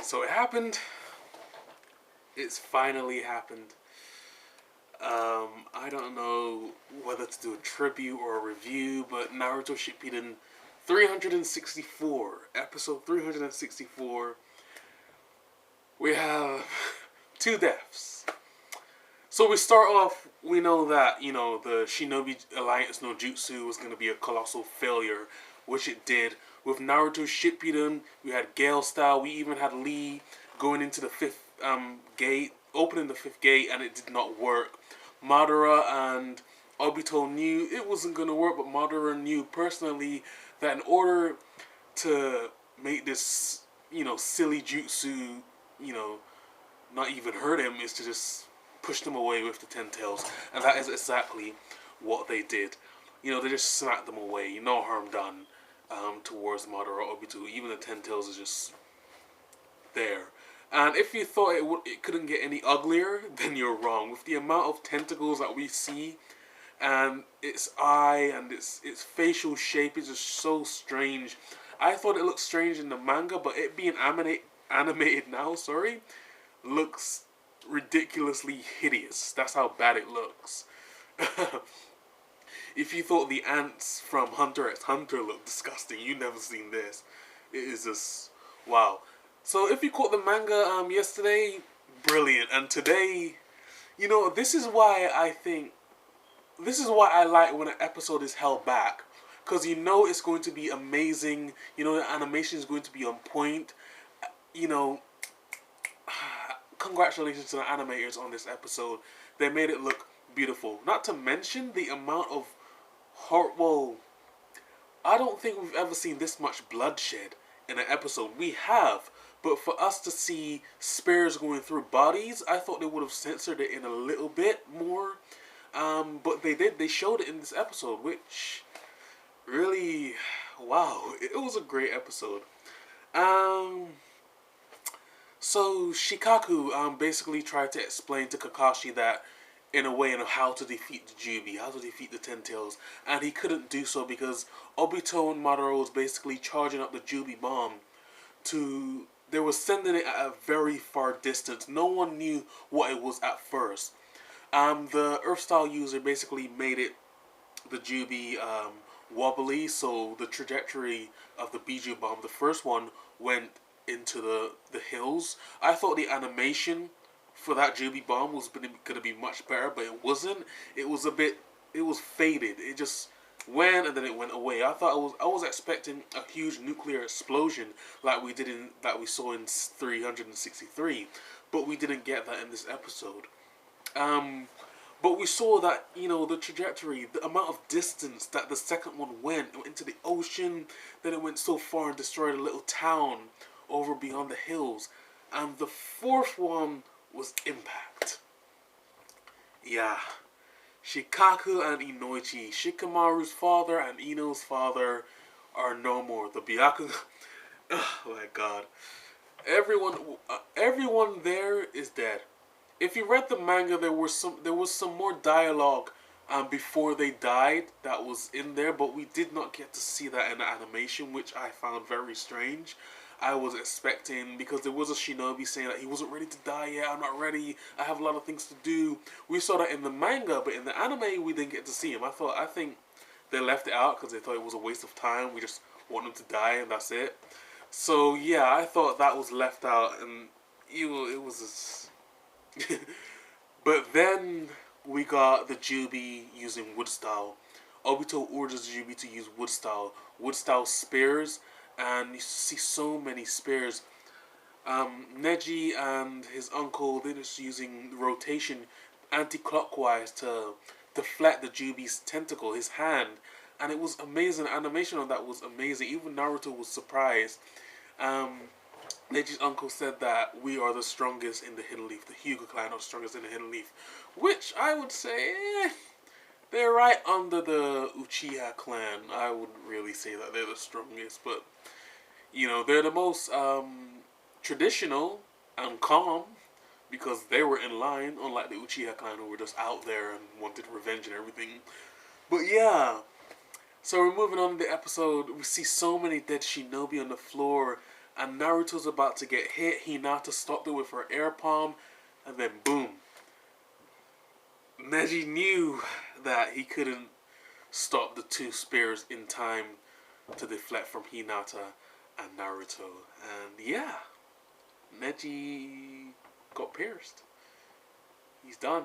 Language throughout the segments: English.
So it happened. It's finally happened. I don't know whether to do a tribute or a review, but Naruto Shippuden 364, episode 364, we have two deaths. So we start off, we know that, the Shinobi Alliance no Jutsu was going to be a colossal failure, which it did. With Naruto Shippuden, we had Gale style, we even had Lee going into the fifth gate, opening the fifth gate, and it did not work. Madara and Obito knew it wasn't going to work, but Madara knew personally that in order to make this, silly jutsu, not even hurt him, is to just push them away with the Ten Tails. And that is exactly what they did. They just smacked them away. No harm done towards Madara or Obito. Even the Ten Tails is just there. And if you thought it couldn't get any uglier, then you're wrong. With the amount of tentacles that we see, and its eye and its facial shape is just so strange. I thought it looked strange in the manga, but it being animated now, looks ridiculously hideous. That's how bad it looks. If you thought the ants from Hunter x Hunter looked disgusting, you've never seen this. It is just wow. So if you caught the manga yesterday, brilliant. And today, this is why I like when an episode is held back. Because it's going to be amazing. The animation is going to be on point. Congratulations to the animators on this episode. They made it look beautiful. Not to mention the amount of I don't think we've ever seen this much bloodshed in an episode. We have, but for us to see spears going through bodies, I thought they would have censored it in a little bit more. But they did. They showed it in this episode, which really, wow, it was a great episode. So Shikaku basically tried to explain to Kakashi that, in a way, how to defeat the Jubi, how to defeat the Ten Tails, and he couldn't do so because Obito and Madara was basically charging up the Jubi bomb they were sending it at a very far distance. No one knew what it was at first. The Earth Style user basically made the Jubi wobbly, so the trajectory of the Biju bomb, the first one, went into the hills. I thought the animation for that Jubi bomb was going to be much better, but it wasn't. It was faded. It just went and then it went away. I was expecting a huge nuclear explosion like we saw in 363, but we didn't get that in this episode. But we saw that, the trajectory, the amount of distance that the second one went into the ocean, then it went so far and destroyed a little town over beyond the hills. And the fourth one was Impact. Yeah. Shikaku and Inoichi, Shikamaru's father and Ino's father, are no more. The Byakugan... Oh my god. Everyone there is dead. If you read the manga, there was some more dialogue before they died that was in there, but we did not get to see that in the animation, which I found very strange. I was expecting, because there was a shinobi saying that he wasn't ready to die yet, I'm not ready, I have a lot of things to do. We saw that in the manga, but in the anime we didn't get to see him. I think they left it out because they thought it was a waste of time. We just want him to die and that's it. So yeah, I thought that was left out, and it was just... But then we got the Jubi using wood style. Obito orders the Jubi to use wood style spears, and you see so many spears. Neji and his uncle, they're just using rotation anti-clockwise to deflect the Jubi's tentacle, his hand, and it was amazing. The animation on that was amazing. Even Naruto was surprised. Neji's uncle said that we are the strongest in the Hidden Leaf. The Hyūga clan are the strongest in the Hidden Leaf, which I would say, they're right under the Uchiha clan. I wouldn't really say that they're the strongest, but they're the most traditional and calm because they were in line, unlike the Uchiha clan who were just out there and wanted revenge and everything. But yeah, so we're moving on to the episode. We see so many dead shinobi on the floor, and Naruto's about to get hit. Hinata stopped it with her air palm, and then boom. Neji knew that he couldn't stop the two spears in time to deflect from Hinata and Naruto. And yeah, Neji got pierced. He's done.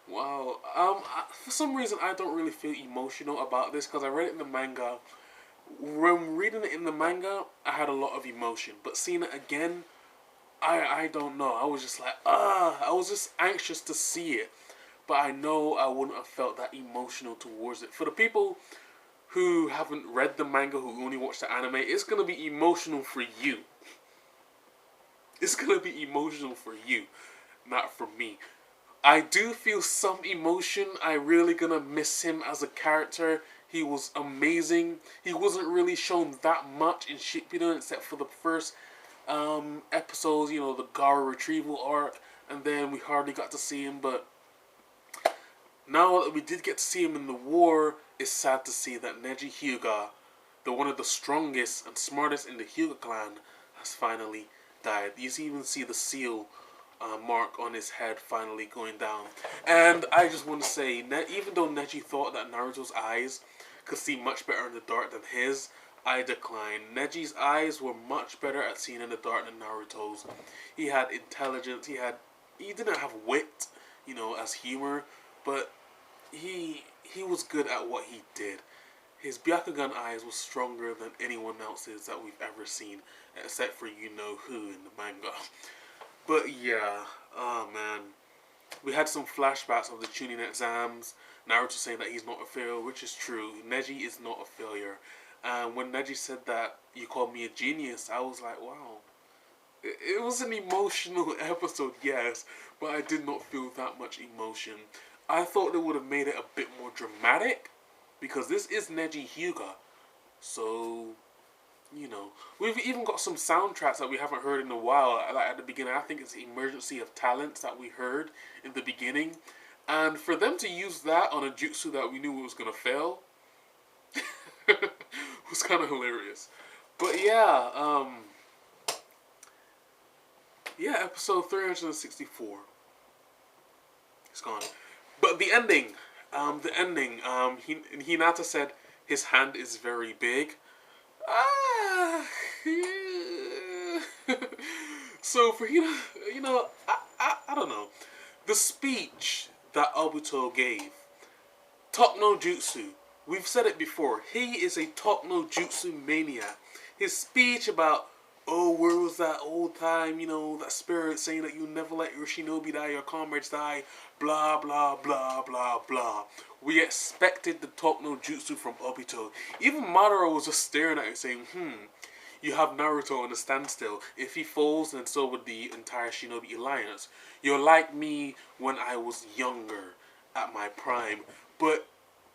Wow. For some reason, I don't really feel emotional about this because I read it in the manga. When reading it in the manga, I had a lot of emotion, but seeing it again, I don't know. I was just like, I was just anxious to see it, but I know I wouldn't have felt that emotional towards it. For the people who haven't read the manga, who only watch the anime, it's gonna be emotional for you. It's gonna be emotional for you, not for me. I do feel some emotion. I really gonna miss him as a character. He was amazing. He wasn't really shown that much in Shippuden except for the first episodes, you know, the Gara retrieval arc, and then we hardly got to see him. But now that we did get to see him in the war, it's sad to see that Neji Hyūga, the one of the strongest and smartest in the Hyūga clan, has finally died. You even see the seal mark on his head finally going down. And I just want to say, even though Neji thought that Naruto's eyes could see much better in the dark than his, I decline. Neji's eyes were much better at seeing in the dark than Naruto's. He had intelligence, he didn't have wit, you know, as humor, but he was good at what he did. His Byakugan eyes were stronger than anyone else's that we've ever seen, except for you-know-who in the manga. But yeah, oh man. We had some flashbacks of the Chunin exams. Naruto saying that he's not a failure, which is true. Neji is not a failure. And when Neji said that, you called me a genius, I was like, wow. It was an emotional episode, yes, but I did not feel that much emotion. I thought they would have made it a bit more dramatic, because this is Neji Hyūga. So, you know, we've even got some soundtracks that we haven't heard in a while. Like at the beginning, I think it's Emergency of Talents that we heard in the beginning. And for them to use that on a jutsu that we knew was going to fail was kind of hilarious. But yeah, episode 364. It's gone. But the ending, Hinata said his hand is very big. So for you know, I don't know. The speech that Obito gave, Top no Jutsu. We've said it before. He is a Top no Jutsu maniac. His speech about, oh, where was that old time, you know, that spirit saying that you never let your shinobi die, your comrades die, blah, blah, blah, blah, blah. We expected the Top no Jutsu from Obito. Even Madara was just staring at it saying, you have Naruto on a standstill. If he falls, then so would the entire Shinobi Alliance. You're like me when I was younger, at my prime. But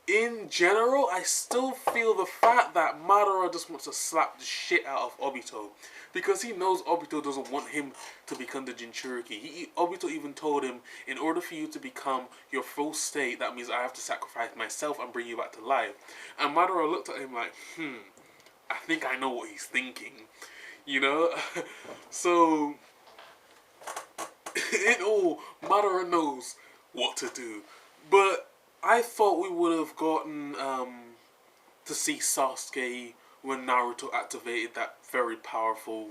in general, I still feel the fact that Madara just wants to slap the shit out of Obito. Because he knows Obito doesn't want him to become the Jinchuriki. Obito even told him, in order for you to become your full state, that means I have to sacrifice myself and bring you back to life. And Madara looked at him like, I think I know what he's thinking. You know? So, in all, Madara knows what to do. But I thought we would have gotten to see Sasuke when Naruto activated that very powerful,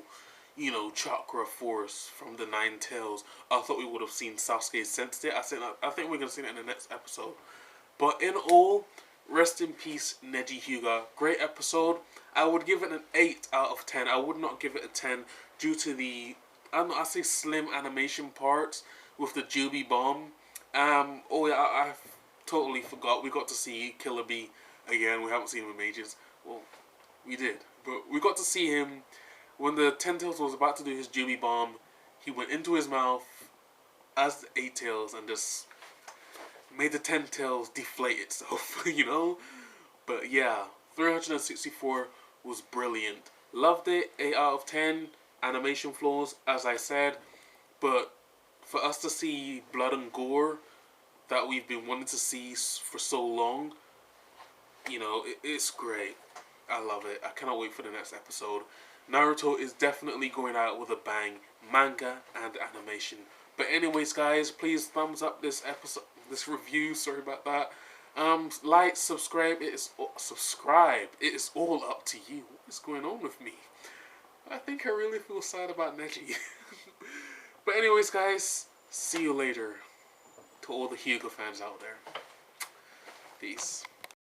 you know, chakra force from the Nine Tails. I thought we would have seen Sasuke sense it. I think we're going to see that in the next episode. But in all, rest in peace, Neji Hyūga. Great episode. I would give it an 8 out of 10. I would not give it a 10 due to the, I say slim animation parts with the Jubi bomb. Oh yeah, I totally forgot. We got to see Killer Bee again. We haven't seen him in ages. Well, we did. But we got to see him when the Ten Tails was about to do his Jubi bomb. He went into his mouth as the Eight Tails and just made the Ten Tails deflate itself, you know? But yeah, 364 was brilliant. Loved it, 8 out of 10. Animation flaws, as I said. But for us to see blood and gore that we've been wanting to see for so long, you know, it's great. I love it. I cannot wait for the next episode. Naruto is definitely going out with a bang, manga and animation. But anyways, guys, please thumbs up this episode, this review. Sorry about that. Like, subscribe. Subscribe. It is all up to you. What is going on with me? I think I really feel sad about Neji. But anyways, guys, see you later. To all the Hyūga fans out there. Peace.